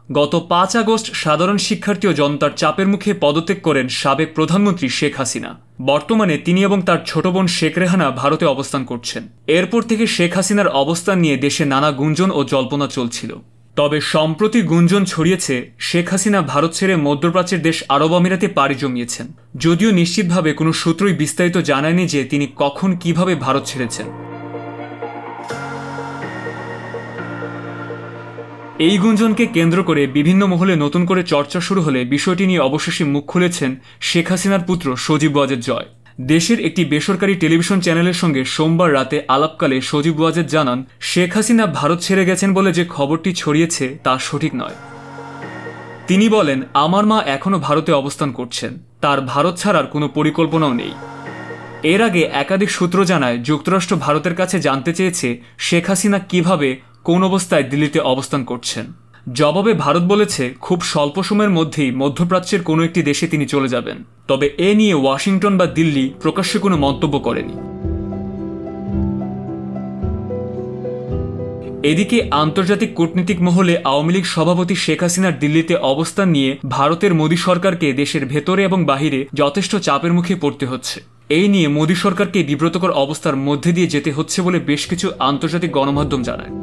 গত ৫ আগস্ট সাধারণ শিক্ষার্থী ও জনতার চাপের মুখে পদত্যাগ করেন সাবেক প্রধানমন্ত্রী শেখ হাসিনা। বর্তমানে তিনি এবং তার ছোট বোন শেখ রেহানা ভারতে অবস্থান করছেন। এরপর থেকে শেখ হাসিনার অবস্থান নিয়ে দেশে নানা গুঞ্জন ও জল্পনা চলছিল। তবে সম্প্রতি গুঞ্জন ছড়িয়েছে শেখ হাসিনা ভারত ছেড়ে মধ্যপ্রাচ্যের দেশ আরব আমিরাতে পাড়ি জমিয়েছেন। যদিও নিশ্চিতভাবে কোনো সূত্রই বিস্তারিত জানায়নি যে তিনি কখন কিভাবে ভারত ছেড়েছেন। এই গুঞ্জনকে কেন্দ্র করে বিভিন্ন মহলে নতুন করে চর্চা শুরু হলে বিষয়টি নিয়ে অবশেষে মুখ খুলেছেন শেখ হাসিনার পুত্র সজীব ওয়াজেদ জয়। দেশের একটি বেসরকারি টেলিভিশন চ্যানেলের সঙ্গে সোমবার রাতে আলাপকালে সজীব ওয়াজেদ জানান, শেখ হাসিনা ভারত ছেড়ে গেছেন বলে যে খবরটি ছড়িয়েছে তা সঠিক নয়। তিনি বলেন, আমার মা এখনও ভারতে অবস্থান করছেন, তার ভারত ছাড়ার কোনো পরিকল্পনাও নেই। এর আগে একাধিক সূত্র জানায়, যুক্তরাষ্ট্র ভারতের কাছে জানতে চেয়েছে শেখ হাসিনা কিভাবে কোন অবস্থায় দিল্লিতে অবস্থান করছেন। জবাবে ভারত বলেছে খুব স্বল্প সময়ের মধ্যেই মধ্যপ্রাচ্যের কোনো একটি দেশে তিনি চলে যাবেন। তবে এ নিয়ে ওয়াশিংটন বা দিল্লি প্রকাশ্যে কোনো মন্তব্য করেনি। এদিকে আন্তর্জাতিক কূটনীতিক মহলে আওয়ামী লীগ সভাপতি শেখ হাসিনার দিল্লিতে অবস্থান নিয়ে ভারতের মোদী সরকারকে দেশের ভেতরে এবং বাহিরে যথেষ্ট চাপের মুখে পড়তে হচ্ছে। এই নিয়ে মোদী সরকারকে বিব্রতকর অবস্থার মধ্যে দিয়ে যেতে হচ্ছে বলে বেশ কিছু আন্তর্জাতিক গণমাধ্যম জানায়।